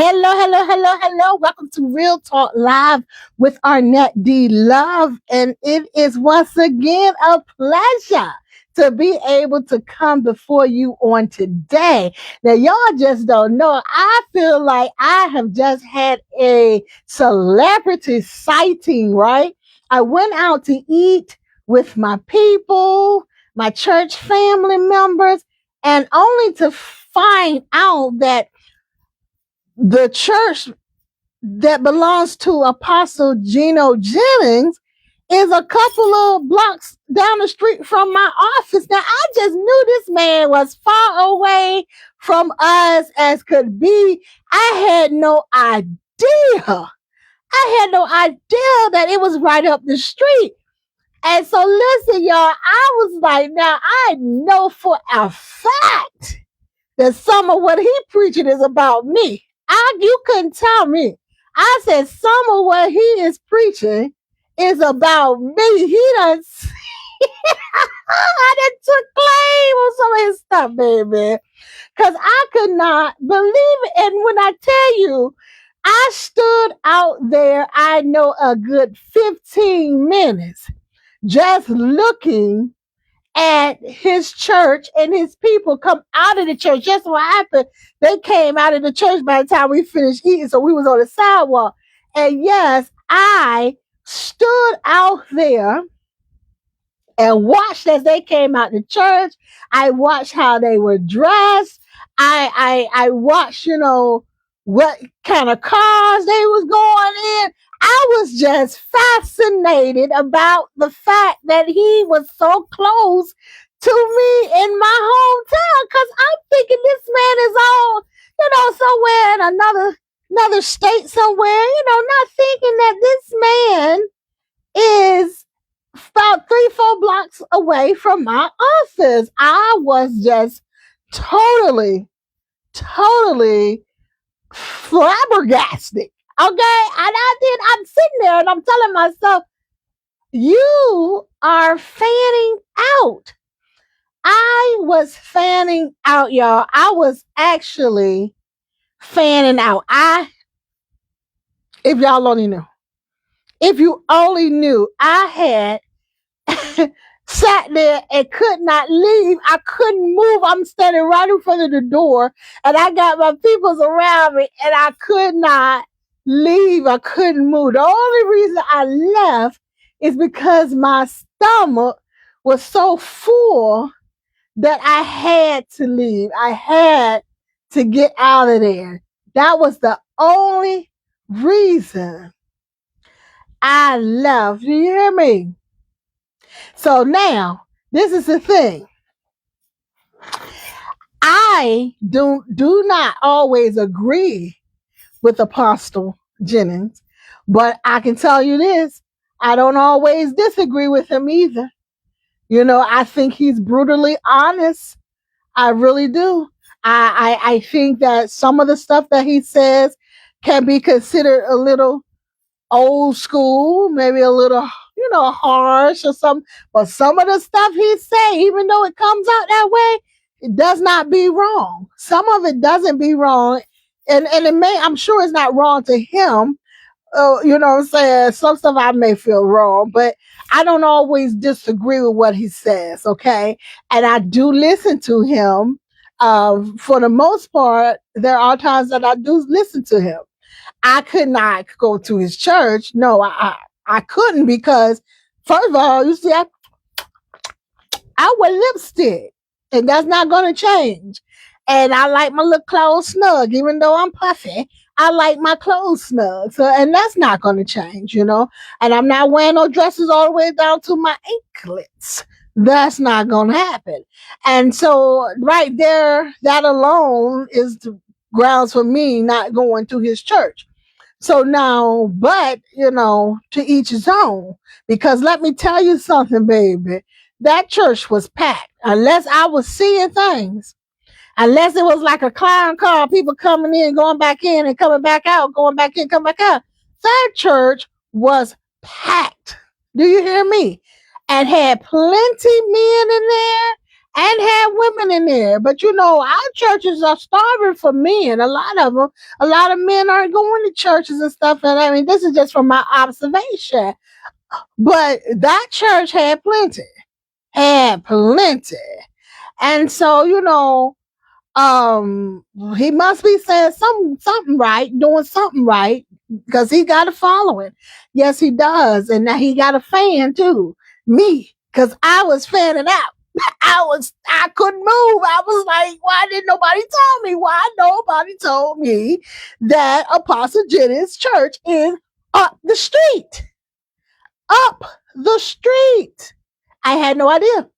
Hello, hello, hello, hello. Welcome to Real Talk Live with Arnette D. Love. And it is once again a pleasure to be able to come before you on today. Now, y'all just don't know. I feel like I have just had a celebrity sighting, right? I went out to eat with my people, my church family members, and only to find out that the church that belongs to Apostle Gino Jennings is a couple of blocks down the street from my office. Now, I just knew this man was far away from us as could be. I had no idea. I had no idea that it was right up the street. And so, listen, y'all, I was like, now I know for a fact that some of what he preaching is about me. You couldn't tell me. I said some of what he is preaching is about me. He done, I done took claim on some of his stuff, baby. Because I could not believe it. And when I tell you, I stood out there, I know a good 15 minutes just looking at his church and his people come out of the church. Just what happened, they came out of the church by the time we finished eating, so we was on the sidewalk. And yes, I stood out there and watched as they came out the church. I watched how they were dressed. I watched, what kind of cars they was going in. I was just fascinated about the fact that he was so close to me in my hometown. Because I'm thinking this man is all, somewhere in another state somewhere, not thinking that this man is about 3-4 blocks away from my office. I was just totally flabbergasted. Okay. And I'm sitting there and I'm telling myself, you are fanning out. I was fanning out, y'all. I was actually fanning out. If y'all only knew, if you only knew, I had sat there and could not leave. I couldn't move. I'm standing right in front of the door and I got my peoples around me and I could not leave. I couldn't move. The only reason I left is because my stomach was so full that I had to leave. I had to get out of there. That was the only reason I left. Do you hear me? So now, this is the thing. I do not always agree with Apostle Jennings, but I can tell you this, I don't always disagree with him either. I think he's brutally honest. I really do. I think that some of the stuff that he says can be considered a little old school, maybe a little, harsh or something. But some of the stuff he say, even though it comes out that way, it does not be wrong. Some of it doesn't be wrong. And it may, I'm sure it's not wrong to him. You know what I'm saying? Some stuff I may feel wrong, but I don't always disagree with what he says, okay? And I do listen to him. For the most part, there are times that I do listen to him. I could not go to his church. No, I couldn't because, first of all, you see, I wear lipstick, and that's not going to change. And I like my little clothes snug, even though I'm puffy. I like my clothes snug, so and that's not going to change, And I'm not wearing no dresses all the way down to my anklets. That's not going to happen. And so, right there, that alone is the grounds for me not going to his church. So now, but, to each his own. Because let me tell you something, baby. That church was packed. Unless I was seeing things. Unless it was like a clown car, people coming in, going back in and coming back out, going back in, coming back out. That church was packed. Do you hear me? And had plenty men in there. and had women in there. But our churches are starving for men. A lot of them, a lot of men aren't going to churches and stuff. And I mean, this is just from my observation. But that church had plenty. And so, he must be saying something right, doing something right, because he got a following. Yes, he does. And now he got a fan too. Me, because I was fanning out. I couldn't move. I was like, why didn't nobody tell me? Why nobody told me that Apostle Jennings Church is up the street? Up the street. I had no idea.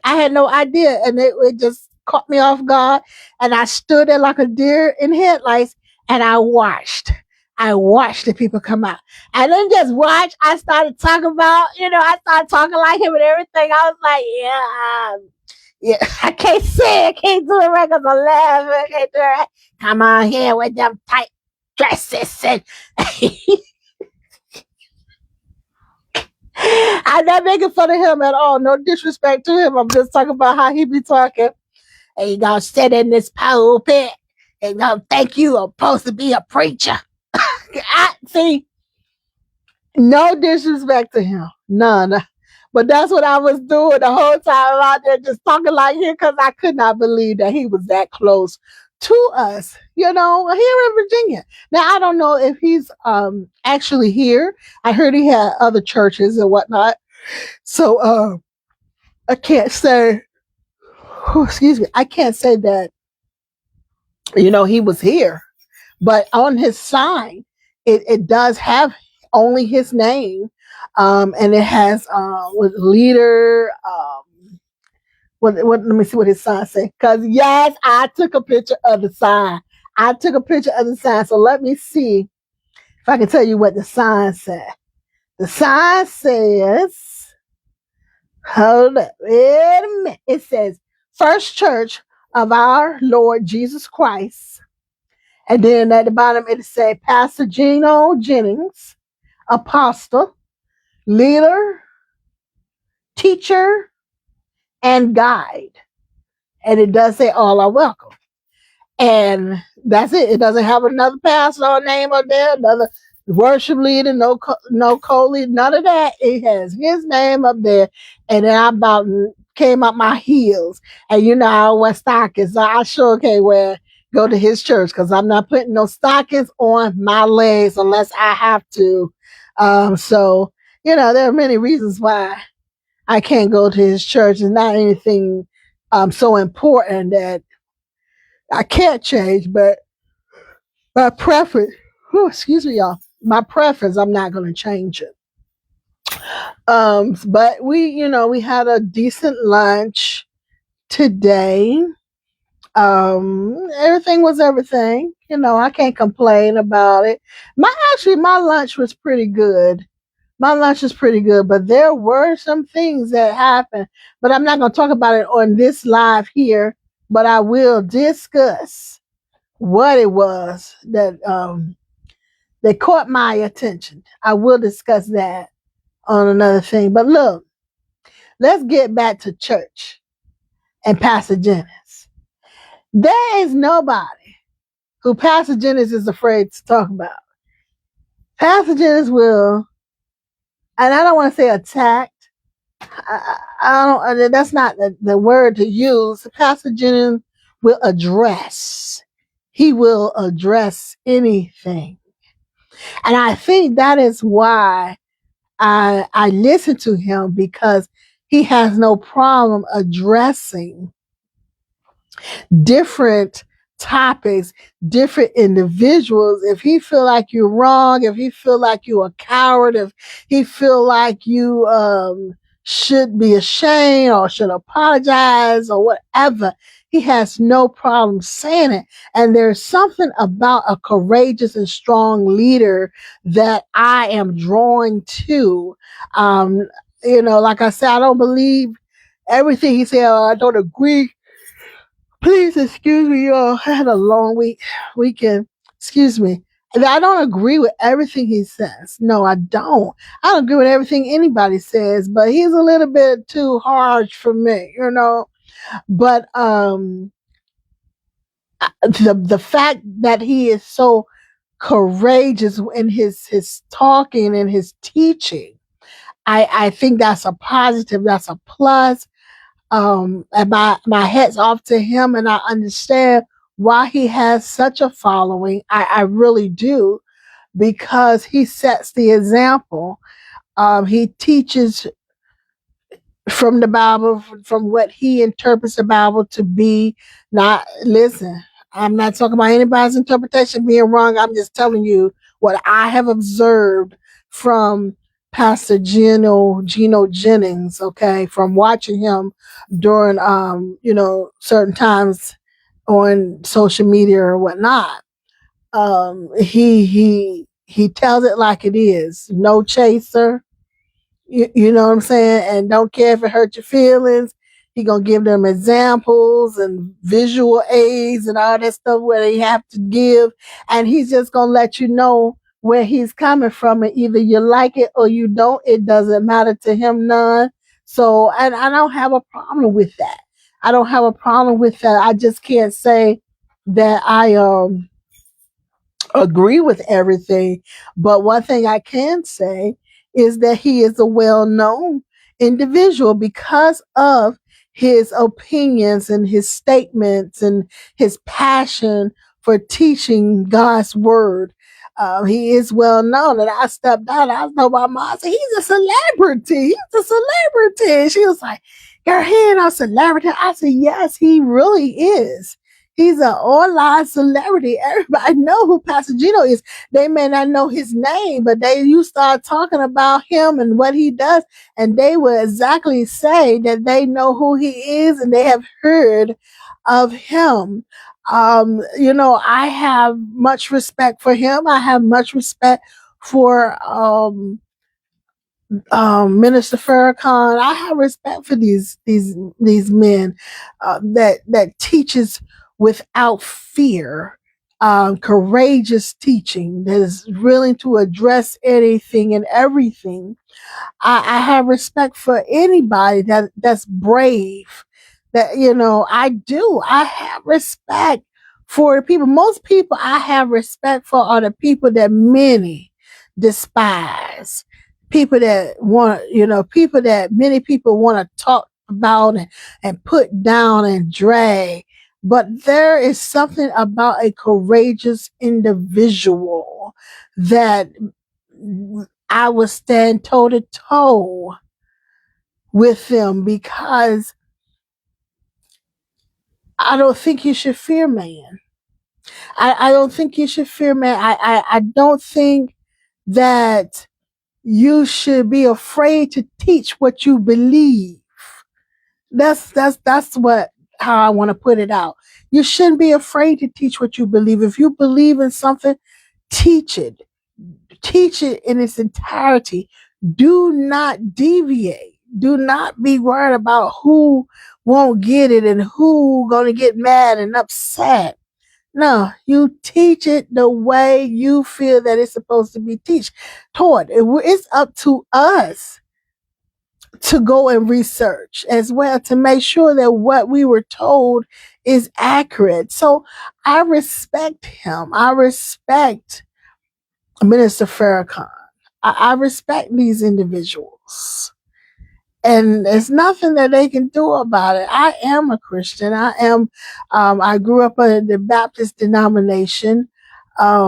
And it just caught me off guard. And I stood there like a deer in headlights, and I watched. I watched the people come out. I didn't just watch. I started talking about, I started talking like him and everything. I was like, yeah, I can't say it. I can't do it right because I'm laughing. I can't do it right. Come on here with them tight dresses. And I'm not making fun of him at all. No disrespect to him. I'm just talking about how he be talking. And you gonna sit in this pulpit and gonna think you are supposed to be a preacher. See, no disrespect to him. None. But that's what I was doing the whole time out there, just talking like him, because I could not believe that he was that close to us, here in Virginia. Now, I don't know if he's actually here. I heard he had other churches and whatnot. So I can't say, excuse me, I can't say that, he was here. But on his sign, it does have only his name. And it has with leader. Let me see what his sign say. Because yes, I took a picture of the sign. So let me see if I can tell you what the sign said. The sign says, hold up, wait a minute. It says, First Church of our Lord Jesus Christ. And then at the bottom it says, Pastor Gino Jennings, apostle, leader, teacher, and guide. And it does say all are welcome. And that's it. It doesn't have another pastor name up there, another worship leader, no co-leader, none of that. It has his name up there. And then I about came up my heels. And I wear stockings. So I sure can't go to his church, because I'm not putting no stockings on my legs unless I have to. So there are many reasons why I can't go to his church. It's not anything so important that I can't change, but my preference, excuse me, y'all, my preference, I'm not going to change it. But we had a decent lunch today. Everything was everything. I can't complain about it. My lunch was pretty good. But there were some things that happened. But I'm not going to talk about it on this live here. But I will discuss what it was that caught my attention. I will discuss that on another thing. But look, let's get back to church and Pastor Jennings. There is nobody who Pastor Jennings is afraid to talk about. Pastor Jennings will, and I don't want to say attacked. I don't. That's not the word to use. Pastor Jennings will address. He will address anything, and I think that is why I listen to him, because he has no problem addressing different topics, different individuals. If he feel like you're wrong, if he feel like you're a coward, if he feel like you should be ashamed or should apologize or whatever, he has no problem saying it. And there's something about a courageous and strong leader that I am drawn to. Like I said, I don't believe everything he said. I don't agree. Please excuse me, y'all. I had a long weekend. Excuse me. I don't agree with everything he says. No, I don't. I don't agree with everything anybody says, but he's a little bit too harsh for me, But the fact that he is so courageous in his talking and his teaching, I think that's a positive, that's a plus. And my hat's off to him, and I understand why he has such a following. I really do, because he sets the example. He teaches from the Bible, from what he interprets the Bible to be. Not listen, I'm not talking about anybody's interpretation being wrong. I'm just telling you what I have observed from Pastor Gino Jennings, okay, from watching him during certain times on social media or whatnot. He tells it like it is. No chaser, you know what I'm saying? And don't care if it hurt your feelings. He gonna give them examples and visual aids and all that stuff where they have to give. And he's just gonna let you know where he's coming from. And either you like it or you don't. It doesn't matter to him none. So, and I don't have a problem with that. I don't have a problem with that. I just can't say that I agree with everything. But one thing I can say is that he is a well known individual because of his opinions and his statements and his passion for teaching God's word. He is well known. And I stepped out. I was about mom. I said, he's a celebrity. He's a celebrity. And she was like, girl, he ain't a celebrity. I said, yes, he really is. He's an online celebrity. Everybody know who Pastor Gino is. They may not know his name, but you start talking about him and what he does, and they will exactly say that they know who he is and they have heard of him. I have much respect for him. I have much respect for Minister Farrakhan. I have respect for these men that teaches without fear, courageous teaching that is willing to address anything and everything. I have respect for anybody that's brave. That I do. I have respect for the people. Most people I have respect for are the people that many despise. People that people that many people want to talk about and put down and drag. But there is something about a courageous individual that I would stand toe to toe with them, because I don't think you should fear man. I don't think you should fear man. I don't think that you should be afraid to teach what you believe. That's what how I want to put it out. You shouldn't be afraid to teach what you believe. If you believe in something, teach it. Teach it in its entirety. Do not deviate. Do not be worried about who won't get it and who gonna get mad and upset. No, you teach it the way you feel that it's supposed to be taught. It's up to us to go and research as well to make sure that what we were told is accurate. So I respect him. I respect Minister Farrakhan. I respect these individuals. And there's nothing that they can do about it. I am a Christian. I grew up in the Baptist denomination.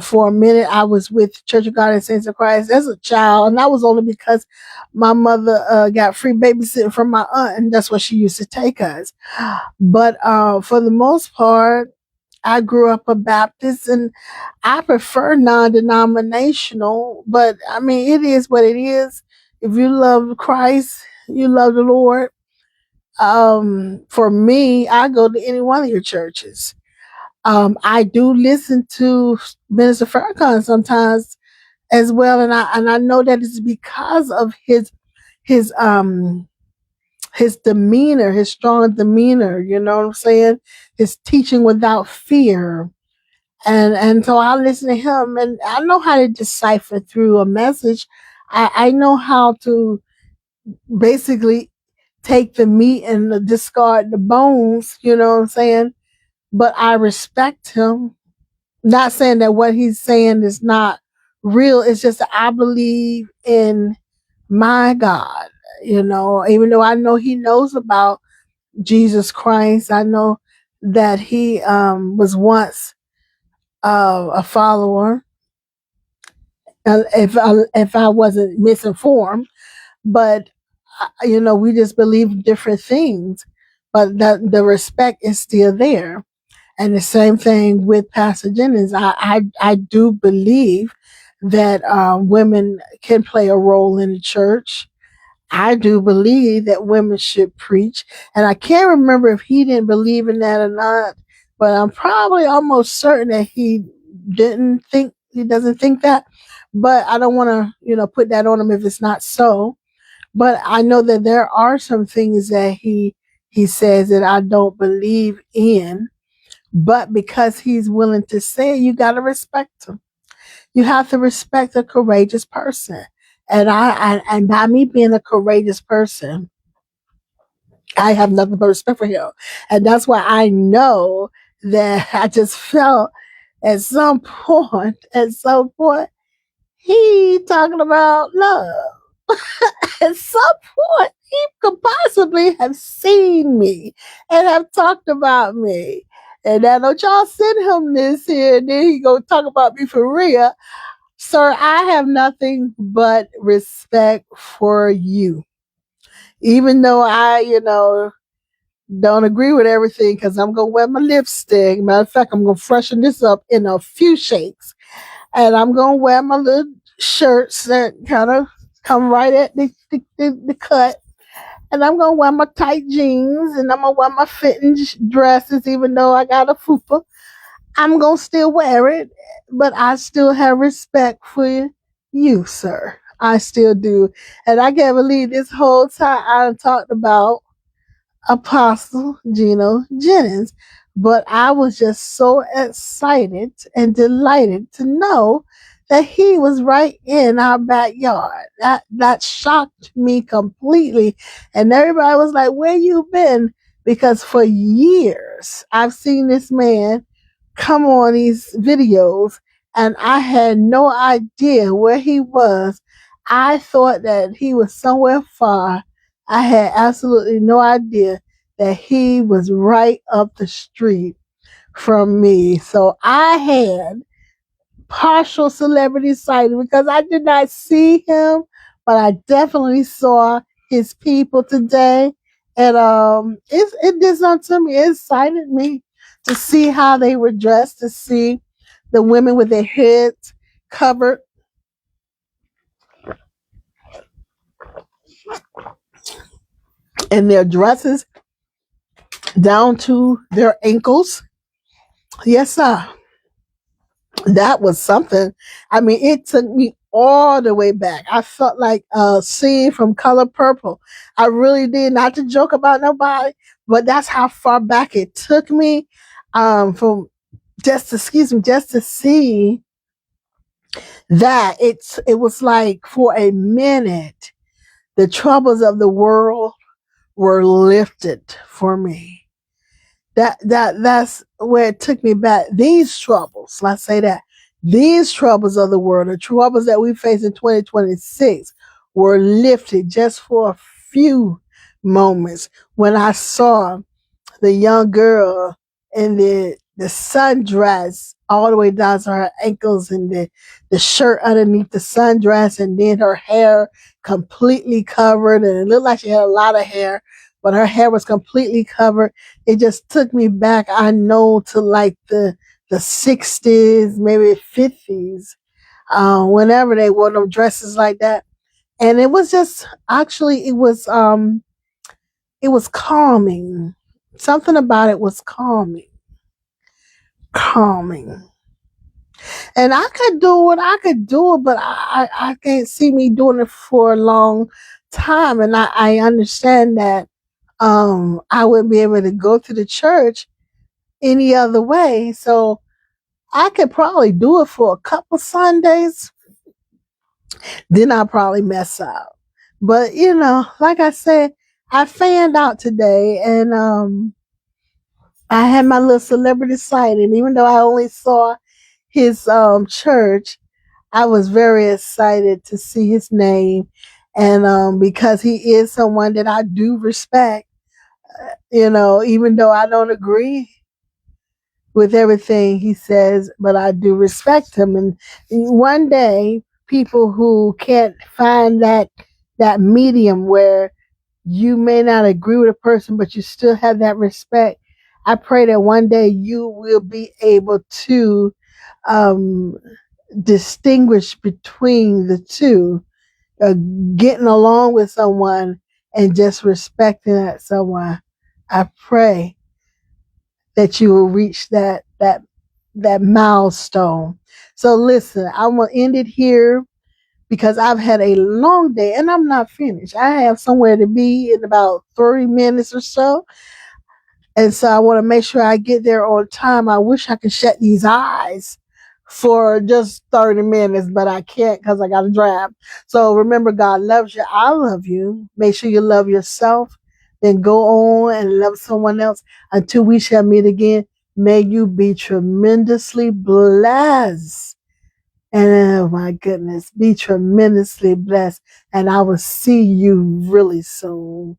For a minute, I was with Church of God and Saints of Christ as a child, and that was only because my mother got free babysitting from my aunt, and that's what she used to take us. But for the most part, I grew up a Baptist, and I prefer non-denominational, but I mean, it is what it is. If you love Christ, you love the Lord. For me, I go to any one of your churches. I do listen to Minister Farrakhan sometimes as well, and I know that it's because of his his demeanor, his strong demeanor. You know what I'm saying? His teaching without fear. And so I listen to him, and I know how to decipher through a message. I know how to basically take the meat and discard the bones, you know what I'm saying? But I respect him. Not saying that what he's saying is not real. It's just that I believe in my God, even though I know he knows about Jesus Christ. I know that he was once a follower, if I wasn't misinformed. But we just believe different things. But the respect is still there. And the same thing with Pastor Jennings. I do believe that women can play a role in the church. I do believe that women should preach. And I can't remember if he didn't believe in that or not, but I'm probably almost certain that he doesn't think that. But I don't want to, put that on him if it's not so. But I know that there are some things that he says that I don't believe in. But because he's willing to say it, you got to respect him. You have to respect a courageous person. And by me being a courageous person, I have nothing but respect for him. And that's why I know that I just felt at some point, he talking about love. At some point, he could possibly have seen me and have talked about me. And now don't y'all send him this here, and then he gonna talk about me for real. Sir, I have nothing but respect for you. Even though I, don't agree with everything, because I'm gonna wear my lipstick. Matter of fact, I'm gonna freshen this up in a few shades. And I'm gonna wear my little shirts that kind of come right at the cut. And I'm gonna wear my tight jeans, and I'm gonna wear my fitting dresses, even though I got a fupa. I'm gonna still wear it, but I still have respect for you, sir. I still do. And I can't believe this whole time I talked about Apostle Gino Jennings. But I was just so excited and delighted to know that he was right in our backyard. That shocked me completely. And everybody was like, where you been? Because for years I've seen this man come on these videos, and I had no idea where he was. I thought that he was somewhere far. I had absolutely no idea that he was right up the street from me. So I had partial celebrity sighting because I did not see him, but I definitely saw his people today. And it did something to me. It excited me to see how they were dressed, to see the women with their heads covered and their dresses down to their ankles. Yes, sir. That was something. I mean, it took me all the way back. I felt like a scene from Color Purple. I really did. Not to joke about nobody, but that's how far back it took me. From just to see that it was like for a minute the troubles of the world were lifted for me. That's where it took me back. These troubles, let's say that, these troubles of the world, the troubles that we face in 2026, were lifted just for a few moments when I saw the young girl in the sundress all the way down to her ankles, and the shirt underneath the sundress, and then her hair completely covered, and it looked like she had a lot of hair, but her hair was completely covered. It just took me back, I know, to like the 60s, maybe 50s, whenever they wore them dresses like that. And it was just, actually, it was calming. Something about it was calming. Calming. And I could do it. I could do it, but I can't see me doing it for a long time. And I understand that I wouldn't be able to go to the church any other way. So I could probably do it for a couple Sundays. Then I'll probably mess up. But like I said, I fanned out today, and I had my little celebrity sighting. Even though I only saw his church, I was very excited to see his name, and because he is someone that I do respect, even though I don't agree with everything he says, but I do respect him. And one day, people who can't find that medium where you may not agree with a person, but you still have that respect. I pray that one day you will be able to um, distinguish between the two, uh, getting along with someone and just respecting that someone. I pray that you will reach that milestone. So listen, I'm gonna end it here because I've had a long day and I'm not finished. I have somewhere to be in about 30 minutes or so. And so I want to make sure I get there on time. I wish I could shut these eyes for just 30 minutes, but I can't because I got to drive. So remember, God loves you. I love you. Make sure you love yourself. Then go on and love someone else until we shall meet again. May you be tremendously blessed. And oh my goodness, be tremendously blessed. And I will see you really soon.